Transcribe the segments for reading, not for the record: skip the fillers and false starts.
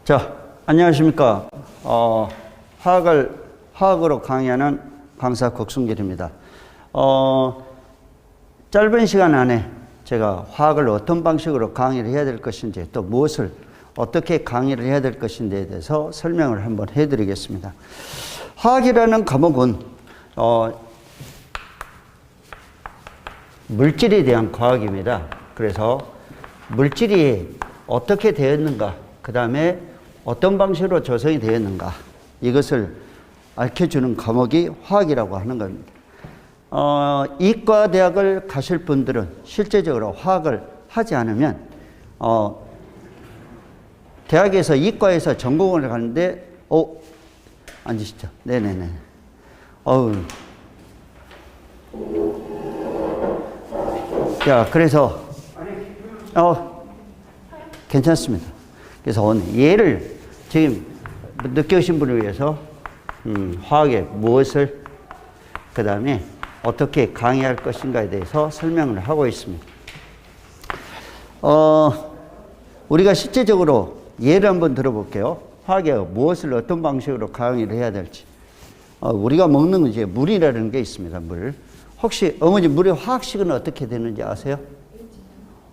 자, 안녕하십니까. 화학으로 강의하는 강사 국순길입니다. 짧은 시간 안에 제가 화학을 어떤 방식으로 강의를 해야 될 것인지, 또 무엇을 어떻게 강의를 해야 될 것인지에 대해서 설명을 한번 해드리겠습니다. 화학이라는 과목은 물질에 대한 과학입니다. 그래서 물질이 어떻게 되었는가, 그 다음에 어떤 방식으로 조성이 되었는가, 이것을 알려주는 과목이 화학이라고 하는 겁니다. 이과대학을 가실 분들은 실제적으로 화학을 하지 않으면 대학에서 이과에서 전공을 가는데 앉으시죠. 네네네. 자, 그래서 괜찮습니다. 그래서 오늘 예를 지금 늦게 오신 분을 위해서 화학의 무엇을, 그 다음에 어떻게 강의할 것인가에 대해서 설명을 하고 있습니다. 우리가 실제적으로 예를 한번 들어볼게요. 화학에 무엇을 어떤 방식으로 강의를 해야 될지. 우리가 먹는 이제 물이라는 게 있습니다. 물. 혹시 어머니 물의 화학식은 어떻게 되는지 아세요?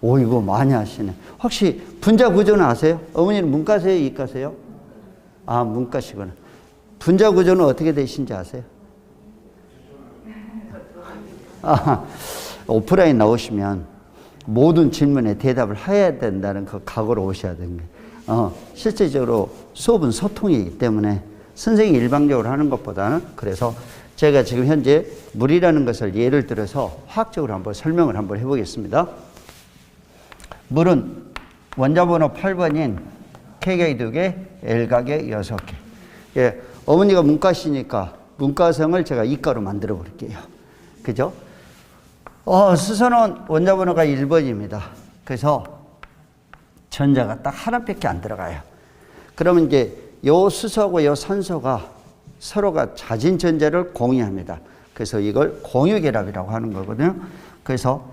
오, 이거 많이 아시네. 혹시 분자 구조는 아세요? 어머니는 문과세요, 이과세요? 아, 문과시구나. 분자 구조는 어떻게 되신지 아세요? 오프라인 나오시면 모든 질문에 대답을 해야 된다는 그 각오로 오셔야 되는 거예요. 실제적으로 수업은 소통이기 때문에 선생님이 일방적으로 하는 것보다는, 그래서 제가 지금 현재 물이라는 것을 예를 들어서 화학적으로 한번 설명을 한번 해보겠습니다. 물은 원자번호 8번인 K각이 2개, L각이 6개. 예, 어머니가 문과시니까 문과성을 제가 이과로 만들어 볼게요. 그죠? 수소는 원자번호가 1번입니다. 그래서 전자가 딱 하나밖에 안 들어가요. 그러면 이제 요 수소하고 요 산소가 서로가 자진 전자를 공유합니다. 그래서 이걸 공유결합이라고 하는 거거든요. 그래서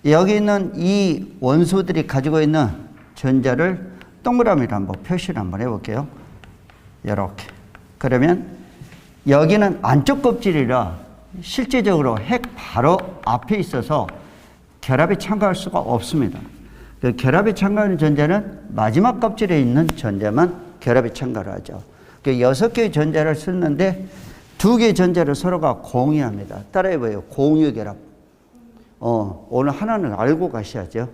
여기 있는 이 원소들이 가지고 있는 전자를 동그라미로 한번 표시를 한번 해볼게요. 이렇게. 그러면 여기는 안쪽 껍질이라 실제적으로 핵 바로 앞에 있어서 결합에 참가할 수가 없습니다. 그 결합에 참가하는 전자는 마지막 껍질에 있는 전자만 결합에 참가를 하죠. 그 6개의 전자를 쓰는데 2개의 전자를 서로가 공유합니다. 따라해봐요. 공유결합. 오늘 하나는 알고 가셔야죠.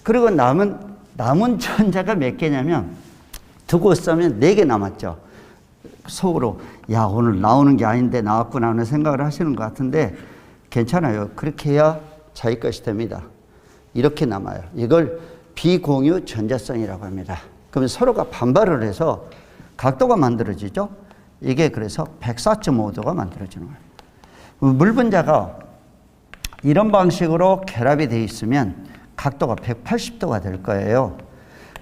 그리고 남은 전자가 몇 개냐면, 두고 쓰면 4개 남았죠. 속으로 야, 오늘 나오는 게 아닌데 나왔구나 하는 생각을 하시는 것 같은데 괜찮아요. 그렇게 해야 자기 것이 됩니다. 이렇게 남아요. 이걸 비공유 전자성이라고 합니다. 그러면 서로가 반발을 해서 각도가 만들어지죠. 이게 그래서 104.5도가 만들어지는 거예요. 물 분자가 이런 방식으로 결합이 되어 있으면 각도가 180도가 될 거예요.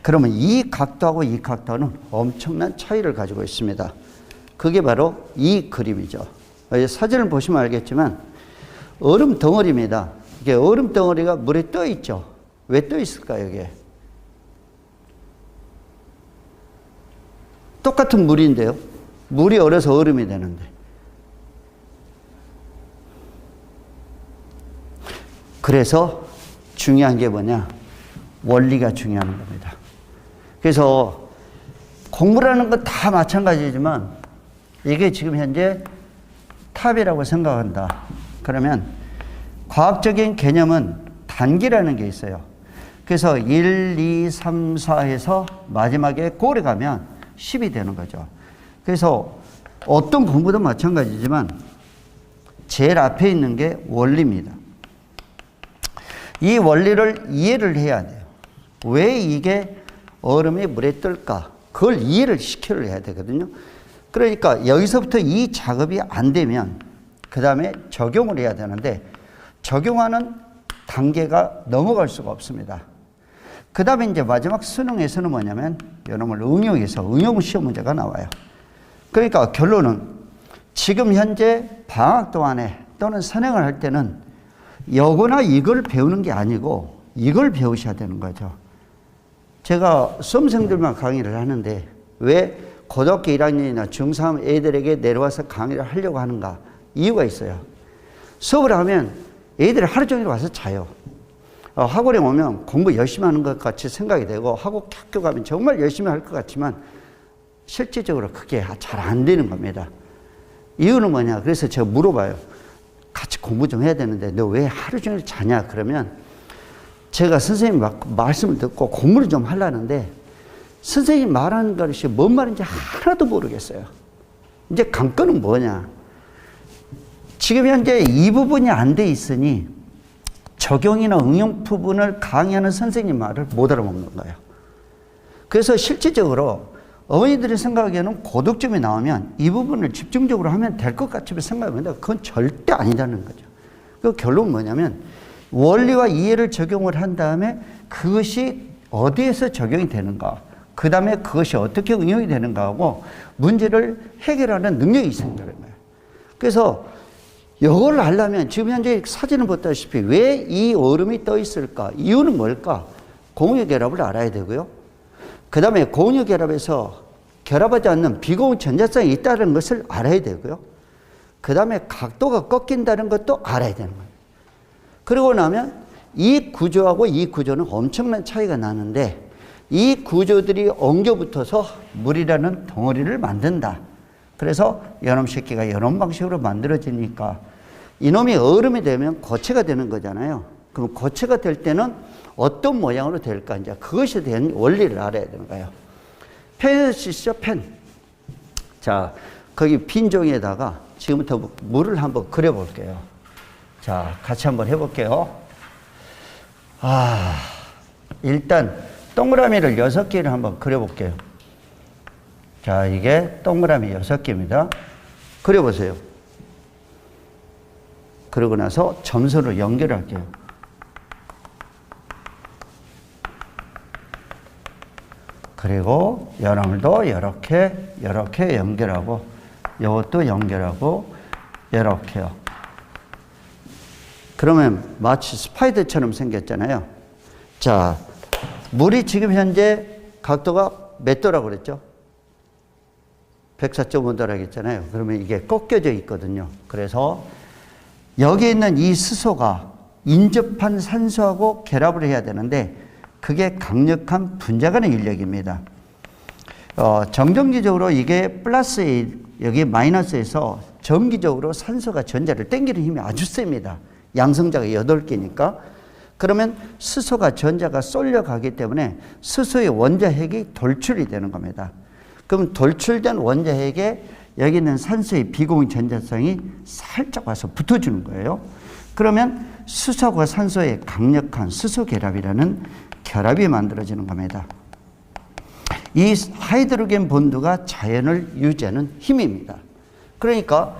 그러면 이 각도하고 이 각도는 엄청난 차이를 가지고 있습니다. 그게 바로 이 그림이죠. 사진을 보시면 알겠지만 얼음 덩어리입니다. 이게 얼음 덩어리가 물에 떠 있죠. 왜 떠 있을까요, 이게? 똑같은 물인데요. 물이 얼어서 얼음이 되는데. 그래서 중요한 게 뭐냐? 원리가 중요한 겁니다. 그래서 공부라는 건 다 마찬가지지만 이게 지금 현재 탑이라고 생각한다. 그러면 과학적인 개념은 단기라는 게 있어요. 그래서 1, 2, 3, 4 해서 마지막에 골에 가면 10이 되는 거죠. 그래서 어떤 공부도 마찬가지지만 제일 앞에 있는 게 원리입니다. 이 원리를 이해를 해야 돼요. 왜 이게 얼음이 물에 뜰까? 그걸 이해를 시켜야 되거든요. 그러니까 여기서부터 이 작업이 안 되면 그 다음에 적용을 해야 되는데 적용하는 단계가 넘어갈 수가 없습니다. 그 다음에 이제 마지막 수능에서는 뭐냐면 이놈을 응용해서 응용 시험 문제가 나와요. 그러니까 결론은 지금 현재 방학 동안에 또는 선행을 할 때는 요거나 이걸 배우는 게 아니고 이걸 배우셔야 되는 거죠. 제가 수험생들만 강의를 하는데 왜 고등학교 1학년이나 중3 애들에게 내려와서 강의를 하려고 하는가? 이유가 있어요. 수업을 하면 애들이 하루 종일 와서 자요. 학원에 오면 공부 열심히 하는 것 같이 생각이 되고 학교 가면 정말 열심히 할 것 같지만 실질적으로 그게 잘 안 되는 겁니다. 이유는 뭐냐? 그래서 제가 물어봐요. 같이 공부 좀 해야 되는데 너 왜 하루 종일 자냐? 그러면 제가 선생님 말씀을 듣고 공부를 좀 하려는데 선생님 말하는 것이 뭔 말인지 하나도 모르겠어요. 이제 관건은 뭐냐? 지금 현재 이 부분이 안 돼 있으니 적용이나 응용 부분을 강의하는 선생님 말을 못 알아먹는 거예요. 그래서 실질적으로 어머니들이 생각하기에는 고득점이 나오면 이 부분을 집중적으로 하면 될 것 같으면 생각합니다. 그건 절대 아니라는 거죠. 그 결론은 뭐냐면 원리와 이해를 적용을 한 다음에 그것이 어디에서 적용이 되는가, 그 다음에 그것이 어떻게 응용이 되는가 하고 문제를 해결하는 능력이 생기는 거예요. 그래서 이걸 하려면 지금 현재 사진을 보다시피 왜 이 얼음이 떠 있을까? 이유는 뭘까? 공유 결합을 알아야 되고요. 그 다음에 공유 결합에서 결합하지 않는 비공유 전자성이 있다는 것을 알아야 되고요. 그 다음에 각도가 꺾인다는 것도 알아야 되는 거예요. 그러고 나면 이 구조하고 이 구조는 엄청난 차이가 나는데 이 구조들이 엉겨 붙어서 물이라는 덩어리를 만든다. 그래서 연엄식기가 이런 방식으로 만들어지니까 이놈이 얼음이 되면 고체가 되는 거잖아요. 그럼 고체가 될 때는 어떤 모양으로 될까? 이제 그것에 대한 원리를 알아야 되는 거예요. 펜을 쓰시죠, 펜. 자, 거기 빈 종이에다가 지금부터 물을 한번 그려볼게요. 자, 같이 한번 해볼게요. 일단 동그라미를 6개를 한번 그려볼게요. 자, 이게 동그라미 6개입니다. 그려보세요. 그러고 나서 점선으로 연결할게요. 그리고 연함도 이렇게 연결하고 이것도 연결하고 이렇게요. 그러면 마치 스파이더처럼 생겼잖아요. 자, 물이 지금 현재 각도가 몇 도라고 그랬죠? 104.5도라고 했잖아요. 그러면 이게 꺾여져 있거든요. 그래서 여기 있는 이 수소가 인접한 산소하고 결합을 해야 되는데 그게 강력한 분자간의 인력입니다. 정전기적으로 이게 플러스 여기 마이너스에서 정기적으로 산소가 전자를 당기는 힘이 아주 셉니다. 양성자가 8개니까. 그러면 수소가 전자가 쏠려가기 때문에 수소의 원자핵이 돌출이 되는 겁니다. 그럼 돌출된 원자핵에 여기 있는 산소의 비공유 전자성이 살짝 와서 붙어주는 거예요. 그러면 수소와 산소의 강력한 수소 결합이라는 결합이 만들어지는 겁니다. 이 하이드로겐 본드가 자연을 유지하는 힘입니다. 그러니까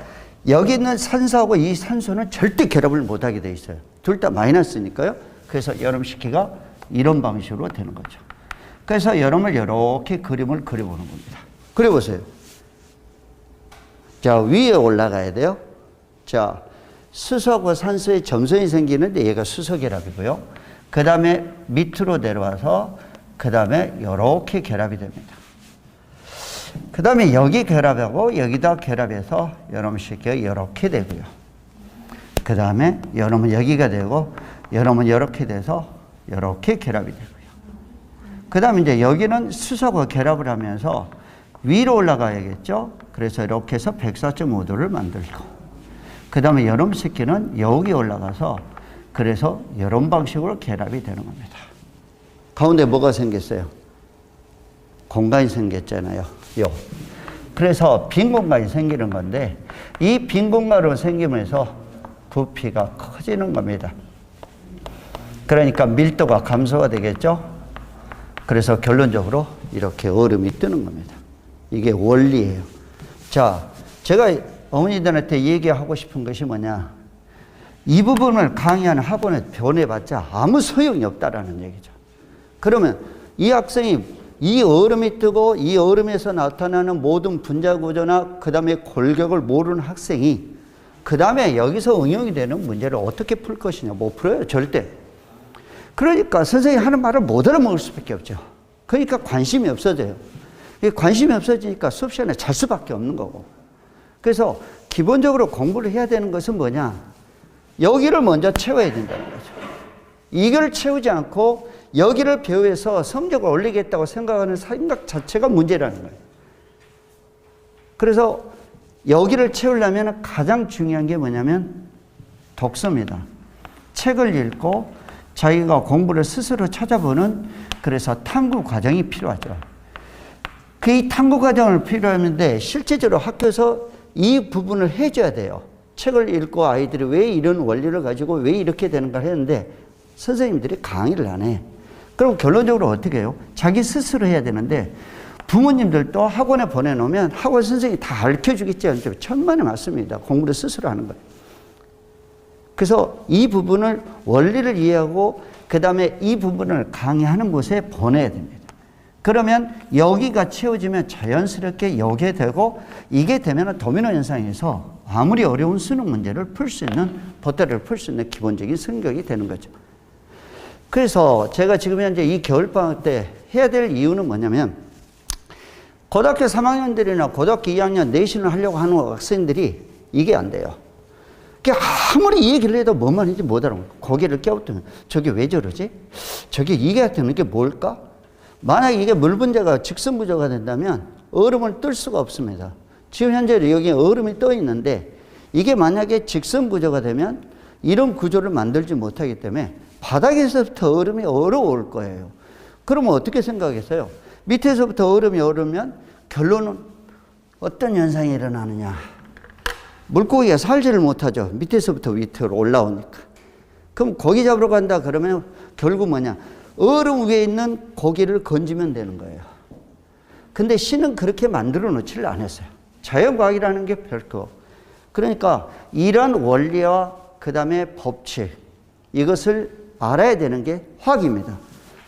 여기 있는 산소하고 이 산소는 절대 결합을 못하게 돼 있어요. 둘 다 마이너스니까요. 그래서 여름식기가 이런 방식으로 되는 거죠. 그래서 여름을 이렇게 그림을 그려보는 겁니다. 그려보세요. 자, 위에 올라가야 돼요. 자, 수소하고 산소의 점선이 생기는데 얘가 수소 결합이고요. 그 다음에 밑으로 내려와서 그 다음에 이렇게 결합이 됩니다. 그 다음에 여기 결합하고 여기다 결합해서 여러분식기가 이렇게 되고요. 그 다음에 여러분 여기가 되고 여러분 이렇게 돼서 이렇게 결합이 되고요. 그 다음에 이제 여기는 수소가 결합을 하면서 위로 올라가야겠죠. 그래서 이렇게 해서 104.5도를 만들고 그 다음에 여름식기는 여기 올라가서 그래서 이런 방식으로 결합이 되는 겁니다. 가운데 뭐가 생겼어요? 공간이 생겼잖아요. 그래서 빈 공간이 생기는 건데 이 빈 공간으로 생기면서 부피가 커지는 겁니다. 그러니까 밀도가 감소가 되겠죠. 그래서 결론적으로 이렇게 얼음이 뜨는 겁니다. 이게 원리예요. 자, 제가 어머니들한테 얘기하고 싶은 것이 뭐냐. 이 부분을 강의하는 학원에 보내봤자 아무 소용이 없다라는 얘기죠. 그러면 이 학생이 이 얼음이 뜨고 이 얼음에서 나타나는 모든 분자 구조나 그 다음에 골격을 모르는 학생이 그 다음에 여기서 응용이 되는 문제를 어떻게 풀 것이냐. 못 풀어요. 절대. 그러니까 선생님이 하는 말을 못 알아먹을 수밖에 없죠. 그러니까 관심이 없어져요. 이게 관심이 없어지니까 수업 시간에 잘 수밖에 없는 거고. 그래서 기본적으로 공부를 해야 되는 것은 뭐냐? 여기를 먼저 채워야 된다는 거죠. 이걸 채우지 않고 여기를 배워서 성적을 올리겠다고 생각하는 생각 자체가 문제라는 거예요. 그래서 여기를 채우려면 가장 중요한 게 뭐냐면 독서입니다. 책을 읽고 자기가 공부를 스스로 찾아보는, 그래서 탐구 과정이 필요하죠. 그 탐구 과정을 필요하는데 실제적으로 학교에서 이 부분을 해줘야 돼요. 책을 읽고 아이들이 왜 이런 원리를 가지고 왜 이렇게 되는가 했는데 선생님들이 강의를 안 해. 그럼 결론적으로 어떻게 해요? 자기 스스로 해야 되는데 부모님들도 학원에 보내놓으면 학원 선생님이 다 가르쳐주겠지 않죠. 천만에 맞습니다. 공부를 스스로 하는 거예요. 그래서 이 부분을 원리를 이해하고 그 다음에 이 부분을 강의하는 곳에 보내야 됩니다. 그러면 여기가 채워지면 자연스럽게 여기에 되고, 이게 되면 도미노 현상에서 아무리 어려운 수능 문제를 풀 수 있는, 보따리를 풀 수 있는 기본적인 성격이 되는 거죠. 그래서 제가 지금 현재 이 겨울방학 때 해야 될 이유는 뭐냐면, 고등학교 3학년들이나 고등학교 2학년 내신을 하려고 하는 학생들이 이게 안 돼요. 아무리 이 얘기를 해도 뭔 말인지 못 알아요. 고개를 깨우뜨면 저게 왜 저러지? 저게 이게 되는 게 뭘까? 만약에 이게 물 분자가 직선 구조가 된다면 얼음을 뜰 수가 없습니다. 지금 현재 여기 얼음이 떠 있는데 이게 만약에 직선 구조가 되면 이런 구조를 만들지 못하기 때문에 바닥에서부터 얼음이 얼어올 거예요. 그러면 어떻게 생각했어요? 밑에서부터 얼음이 얼으면 결론은 어떤 현상이 일어나느냐? 물고기가 살지를 못하죠. 밑에서부터 위로 올라오니까. 그럼 고기 잡으러 간다 그러면 결국 뭐냐? 얼음 위에 있는 고기를 건지면 되는 거예요. 근데 신은 그렇게 만들어 놓지를 않았어요. 자연과학이라는 게 별거. 그러니까 이런 원리와 그 다음에 법칙, 이것을 알아야 되는 게 화학입니다.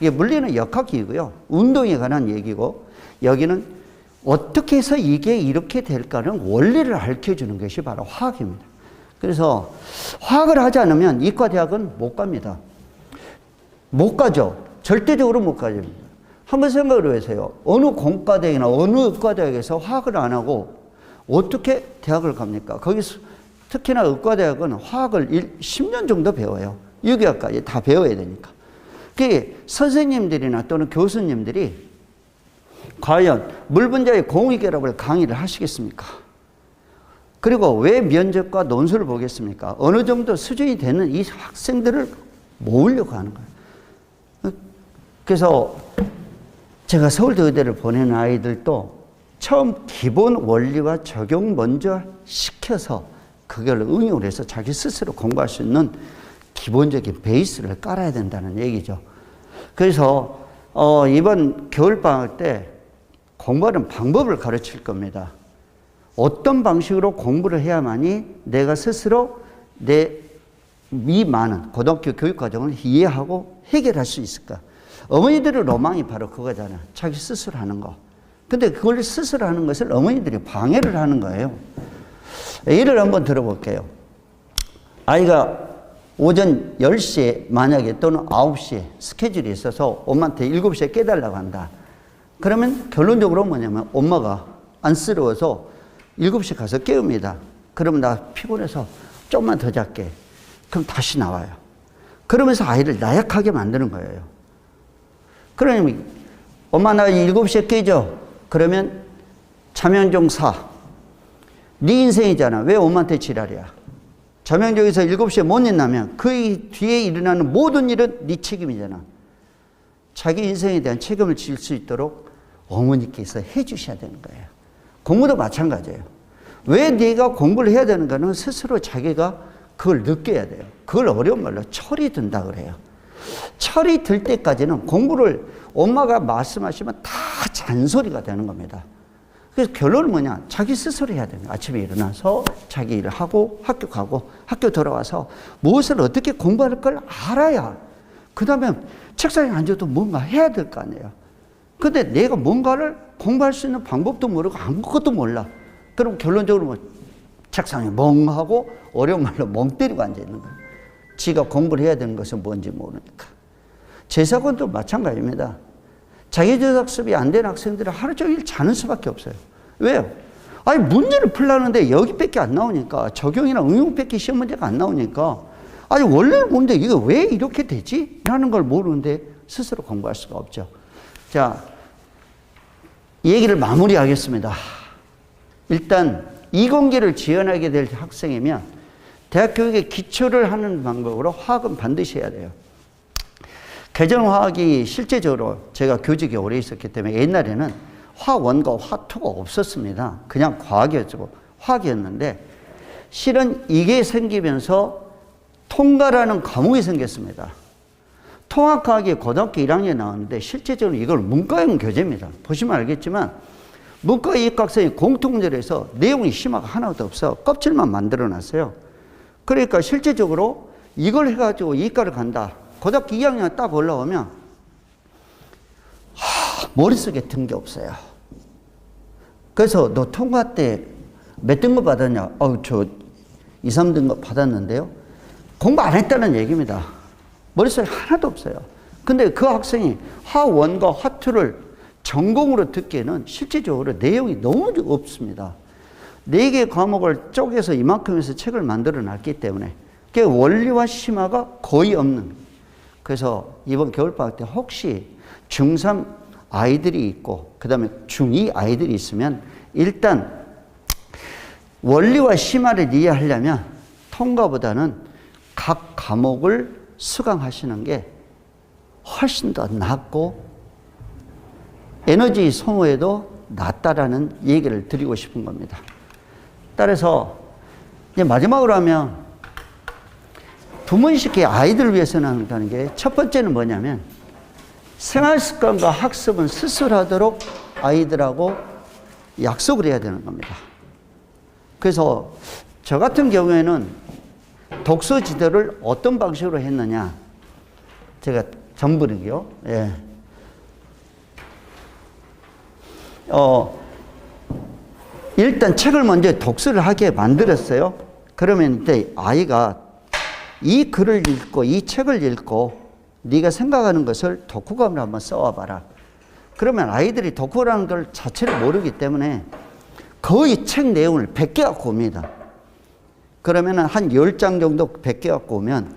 이게 물리는 역학이고요. 운동에 관한 얘기고, 여기는 어떻게 해서 이게 이렇게 될까는 원리를 알려주는 것이 바로 화학입니다. 그래서 화학을 하지 않으면 이과대학은 못 갑니다. 못 가죠. 절대적으로 못 가죠. 한번 생각을 해보세요. 어느 공과대학이나 어느 의과대학에서 화학을 안 하고 어떻게 대학을 갑니까? 거기서 특히나 의과대학은 화학을 10년 정도 배워요. 유기학까지 다 배워야 되니까. 그게 선생님들이나 또는 교수님들이 과연 물 분자의 공유결합을 강의를 하시겠습니까? 그리고 왜 면접과 논술을 보겠습니까? 어느 정도 수준이 되는 이 학생들을 모으려고 하는 거예요. 그래서 제가 서울대 의대를 보내는 아이들도 처음 기본 원리와 적용 먼저 시켜서 그걸 응용을 해서 자기 스스로 공부할 수 있는 기본적인 베이스를 깔아야 된다는 얘기죠. 그래서 이번 겨울방학 때 공부하는 방법을 가르칠 겁니다. 어떤 방식으로 공부를 해야만이 내가 스스로 이 많은 고등학교 교육과정을 이해하고 해결할 수 있을까? 어머니들의 로망이 바로 그거잖아요. 자기 스스로 하는 거. 근데 그걸 스스로 하는 것을 어머니들이 방해를 하는 거예요. 예를 한번 들어볼게요. 아이가 오전 10시에 만약에 또는 9시에 스케줄이 있어서 엄마한테 7시에 깨달라고 한다. 그러면 결론적으로 뭐냐면 엄마가 안쓰러워서 7시 가서 깨웁니다. 그러면 나 피곤해서 좀만 더 잘게. 그럼 다시 나와요. 그러면서 아이를 나약하게 만드는 거예요. 그러면 엄마 나 7시에 깨죠? 그러면 자명종 4. 네 인생이잖아. 왜 엄마한테 지랄이야? 자명종에서 7시에 못 일어나면 그 뒤에 일어나는 모든 일은 네 책임이잖아. 자기 인생에 대한 책임을 질 수 있도록 어머니께서 해 주셔야 되는 거예요. 공부도 마찬가지예요. 왜 네가 공부를 해야 되는가는 스스로 자기가 그걸 느껴야 돼요. 그걸 어려운 말로 철이 든다 그래요. 철이 들 때까지는 공부를 엄마가 말씀하시면 다 잔소리가 되는 겁니다. 그래서 결론은 뭐냐? 자기 스스로 해야 됩니다. 아침에 일어나서 자기 일을 하고 학교 가고 학교 돌아와서 무엇을 어떻게 공부할 걸 알아야 그 다음에 책상에 앉아도 뭔가 해야 될 거 아니에요. 근데 내가 뭔가를 공부할 수 있는 방법도 모르고 아무것도 몰라. 그럼 결론적으로 뭐 책상에 멍하고 어려운 말로 멍 때리고 앉아있는 거예요. 지가 공부를 해야 되는 것은 뭔지 모르니까. 제사건도 마찬가지입니다. 자기주도학습이 안 된 학생들은 하루 종일 자는 수밖에 없어요. 왜요? 아니, 문제를 풀라는데 여기밖에 안 나오니까, 적용이나 응용밖에 시험 문제가 안 나오니까, 아니, 원래 뭔데 이거 왜 이렇게 되지? 라는 걸 모르는데 스스로 공부할 수가 없죠. 자, 얘기를 마무리하겠습니다. 일단 이공계를 지원하게 될 학생이면 대학 교육의 기초를 하는 방법으로 화학은 반드시 해야 돼요. 계정화학이 실제적으로 제가 교직에 오래 있었기 때문에 옛날에는 화1과 화2가 없었습니다. 그냥 과학이었고 화학이었는데 실은 이게 생기면서 통과라는 과목이 생겼습니다. 통합과학이 고등학교 1학년에 나왔는데 실제적으로 이걸 문과형 교재입니다. 보시면 알겠지만 문과 이과학생이 공통적으로 해서 내용이 심화가 하나도 없어. 껍질만 만들어 놨어요. 그러니까 실제적으로 이걸 해가지고 이과를 간다. 고등학교 2학년 딱 올라오면 머릿속에 든 게 없어요. 그래서 너 통과 때 몇 등급 받았냐? 저 2, 3등급 받았는데요. 공부 안 했다는 얘기입니다. 머릿속에 하나도 없어요. 근데 그 학생이 화1과 화2를 전공으로 듣기에는 실질적으로 내용이 너무 없습니다. 4개 과목을 쪼개서 이만큼 해서 책을 만들어 놨기 때문에 그게 원리와 심화가 거의 없는. 그래서 이번 겨울방학 때 혹시 중3 아이들이 있고 그 다음에 중2 아이들이 있으면 일단 원리와 심화를 이해하려면 통과보다는 각 과목을 수강하시는 게 훨씬 더 낫고 에너지 소모에도 낫다라는 얘기를 드리고 싶은 겁니다. 따라서 이제 마지막으로 하면 부모님께 아이들을 위해서는 하는 게 첫 번째는 뭐냐면 생활습관과 학습은 스스로 하도록 아이들하고 약속을 해야 되는 겁니다. 그래서 저 같은 경우에는 독서 지도를 어떤 방식으로 했느냐. 제가 전부는요. 예. 일단 책을 먼저 독서를 하게 만들었어요. 그러면 이제 아이가 이 글을 읽고 이 책을 읽고 네가 생각하는 것을 독후감으로 한번 써와봐라. 그러면 아이들이 독후라는 걸 자체를 모르기 때문에 거의 책 내용을 100개 갖고 옵니다. 그러면 한 10장 정도 100개 갖고 오면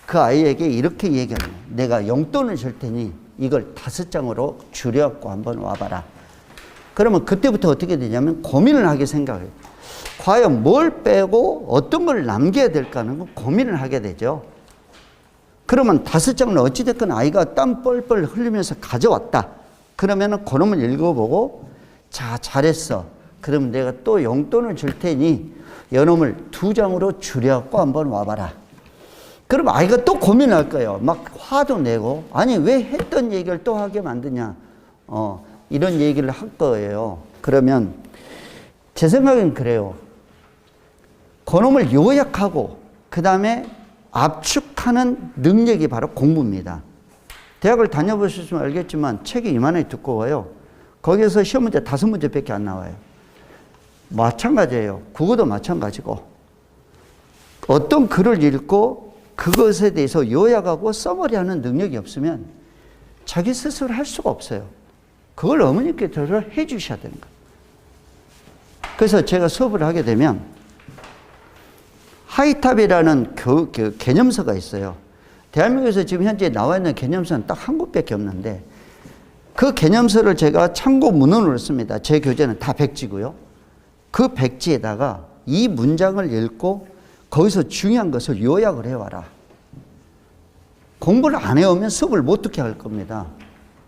그 아이에게 이렇게 얘기하는 거예요. 내가 용돈을 줄 테니 이걸 5장으로 줄여갖고 한번 와봐라. 그러면 그때부터 어떻게 되냐면 고민을 하게 생각해요. 과연 뭘 빼고 어떤 걸 남겨야 될까 하는 거 고민을 하게 되죠. 그러면 5장을 어찌됐건 아이가 땀 뻘뻘 흘리면서 가져왔다. 그러면은 그놈을 읽어보고 자, 잘했어. 그러면 내가 또 용돈을 줄 테니 이놈을 2장으로 줄여갖고 한번 와봐라. 그럼 아이가 또 고민할 거예요. 막 화도 내고 아니 왜 했던 얘기를 또 하게 만드냐. 이런 얘기를 할 거예요. 그러면 제 생각엔 그래요. 그놈을 요약하고 그 다음에 압축하는 능력이 바로 공부입니다. 대학을 다녀보셨으면 알겠지만 책이 이만하게 두꺼워요. 거기에서 시험 문제 5문제밖에 안 나와요. 마찬가지예요. 국어도 마찬가지고 어떤 글을 읽고 그것에 대해서 요약하고 써머리하는 능력이 없으면 자기 스스로 할 수가 없어요. 그걸 어머니께서 해 주셔야 되는 거예요. 그래서 제가 수업을 하게 되면 하이탑이라는 개념서가 있어요. 대한민국에서 지금 현재 나와 있는 개념서는 딱 한 곳밖에 없는데 그 개념서를 제가 참고 문헌으로 씁니다. 제 교재는 다 백지고요. 그 백지에다가 이 문장을 읽고 거기서 중요한 것을 요약을 해와라. 공부를 안 해오면 수업을 못 듣게 할 겁니다.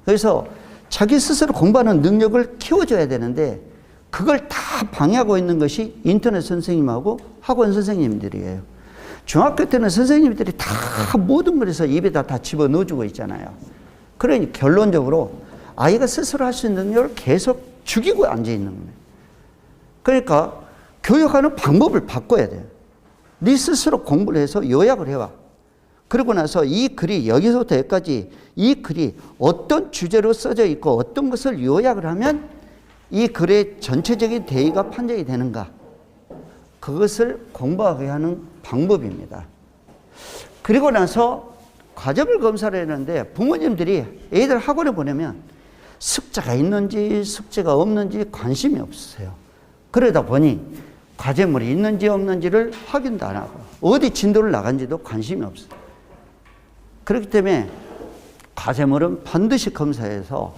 그래서 자기 스스로 공부하는 능력을 키워줘야 되는데 그걸 다 방해하고 있는 것이 인터넷 선생님하고 학원 선생님들이에요. 중학교 때는 선생님들이 다 모든 걸 해서 입에다 다 집어넣어주고 있잖아요. 그러니 결론적으로 아이가 스스로 할 수 있는 능력을 계속 죽이고 앉아있는 거예요. 그러니까 교육하는 방법을 바꿔야 돼요. 네 스스로 공부를 해서 요약을 해와. 그러고 나서 이 글이 여기서부터 여기까지 이 글이 어떤 주제로 써져 있고 어떤 것을 요약을 하면 이 글의 전체적인 대의가 판정이 되는가. 그것을 공부하게 하는 방법입니다. 그리고 나서 과정을 검사를 했는데 부모님들이 애들 학원에 보내면 숙제가 있는지 숙제가 없는지 관심이 없으세요. 그러다 보니 과제물이 있는지 없는지를 확인도 안 하고 어디 진도를 나간지도 관심이 없어요. 그렇기 때문에 과제물은 반드시 검사해서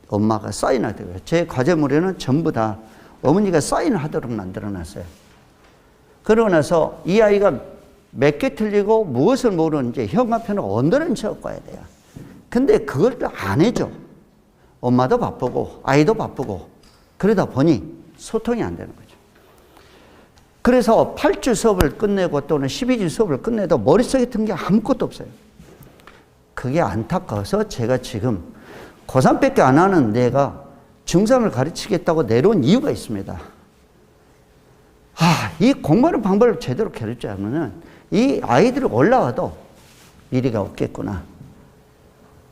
엄마가 사인하더라고요. 제 과제물에는 전부 다 어머니가 사인하도록 만들어놨어요. 그러고 나서 이 아이가 몇 개 틀리고 무엇을 모르는지 현관편을 언더는 채워가야 돼요. 근데 그걸 또 안 해줘. 엄마도 바쁘고 아이도 바쁘고 그러다 보니 소통이 안 되는 거죠. 그래서 8주 수업을 끝내고 또는 12주 수업을 끝내도 머릿속에 든 게 아무것도 없어요. 그게 안타까워서 제가 지금 고3밖에 안 하는 내가 중3을 가르치겠다고 내려온 이유가 있습니다. 이 공부하는 방법을 제대로 가르치지 않으면 이 아이들이 올라와도 미래가 없겠구나.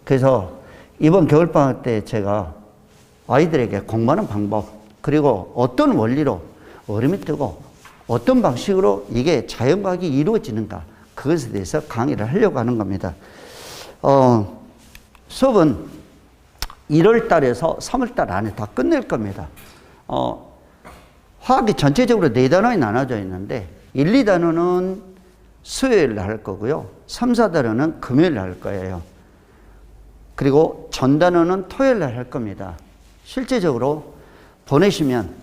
그래서 이번 겨울방학 때 제가 아이들에게 공부하는 방법, 그리고 어떤 원리로 얼음이 뜨고 어떤 방식으로 이게 자연과학이 이루어지는가, 그것에 대해서 강의를 하려고 하는 겁니다. 수업은 1월 달에서 3월 달 안에 다 끝낼 겁니다. 화학이 전체적으로 4단원이 나눠져 있는데 1, 2단원은 수요일 날 할 거고요. 3, 4단원은 금요일 날 할 거예요. 그리고 전단원은 토요일 날 할 겁니다. 실제적으로 보내시면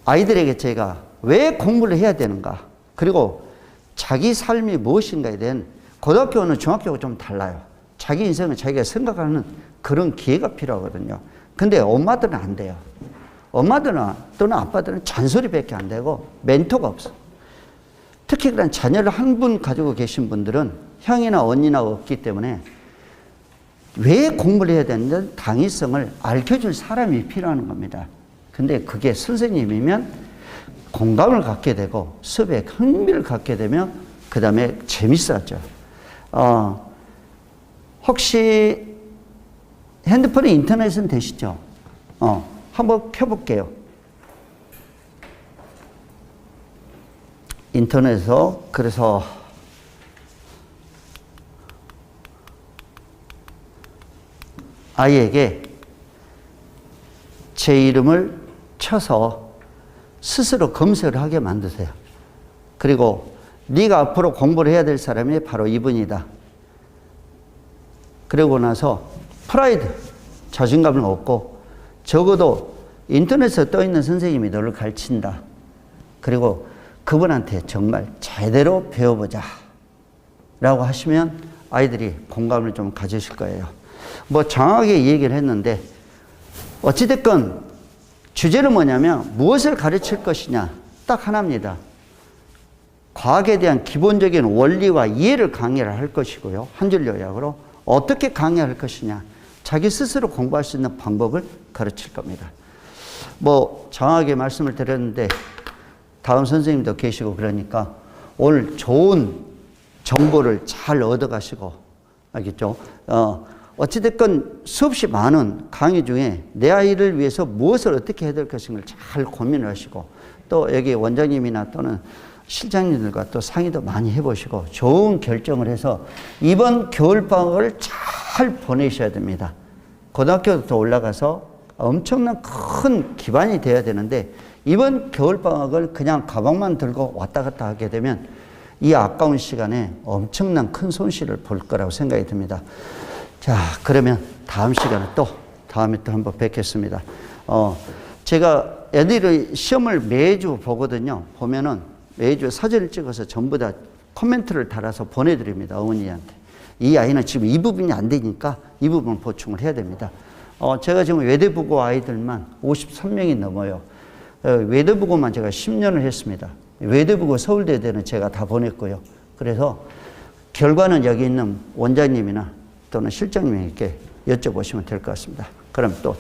아이들에게 제가 왜 공부를 해야 되는가, 그리고 자기 삶이 무엇인가에 대한, 고등학교는 중학교하고 좀 달라요. 자기 인생을 자기가 생각하는 그런 기회가 필요하거든요. 근데 엄마들은 안 돼요. 엄마들은 또는 아빠들은 잔소리밖에 안 되고 멘토가 없어. 특히 그런 자녀를 한 분 가지고 계신 분들은 형이나 언니나 없기 때문에 왜 공부를 해야 되는지 당위성을 알려줄 사람이 필요한 겁니다. 근데 그게 선생님이면 공감을 갖게 되고 수업에 흥미를 갖게 되면 그 다음에 재밌어져. 혹시 핸드폰에 인터넷은 되시죠? 한번 켜볼게요. 인터넷에서, 그래서 아이에게 제 이름을 쳐서 스스로 검색을 하게 만드세요. 그리고 네가 앞으로 공부를 해야 될 사람이 바로 이분이다. 그러고 나서 프라이드, 자신감을 얻고, 적어도 인터넷에 떠 있는 선생님이 너를 가르친다. 그리고 그분한테 정말 제대로 배워보자 라고 하시면 아이들이 공감을 좀 가지실 거예요. 뭐 정확하게 얘기를 했는데 어찌됐건 주제는 뭐냐면 무엇을 가르칠 것이냐, 딱 하나입니다. 과학에 대한 기본적인 원리와 이해를 강의를 할 것이고요. 한 줄 요약으로 어떻게 강의할 것이냐, 자기 스스로 공부할 수 있는 방법을 가르칠 겁니다. 뭐 정확하게 말씀을 드렸는데 다음 선생님도 계시고 그러니까 오늘 좋은 정보를 잘 얻어가시고, 알겠죠? 어찌됐건 수없이 많은 강의 중에 내 아이를 위해서 무엇을 어떻게 해야 될 것인가를 잘 고민을 하시고, 또 여기 원장님이나 또는 실장님들과 또 상의도 많이 해보시고 좋은 결정을 해서 이번 겨울방학을 잘 보내셔야 됩니다. 고등학교부터 올라가서 엄청난 큰 기반이 돼야 되는데 이번 겨울방학을 그냥 가방만 들고 왔다 갔다 하게 되면 이 아까운 시간에 엄청난 큰 손실을 볼 거라고 생각이 듭니다. 자, 그러면 다음 시간에 다음에 또 한번 뵙겠습니다. 제가 애들의 시험을 매주 보거든요. 보면은 매주 사진을 찍어서 전부 다 코멘트를 달아서 보내드립니다. 어머니한테. 이 아이는 지금 이 부분이 안 되니까 이 부분 보충을 해야 됩니다. 제가 지금 외대부고 아이들만 53명이 넘어요. 외대부고만 제가 10년을 했습니다. 외대부고 서울대대는 제가 다 보냈고요. 그래서 결과는 여기 있는 원장님이나 또는 실장님에게 여쭤보시면 될 것 같습니다. 그럼 또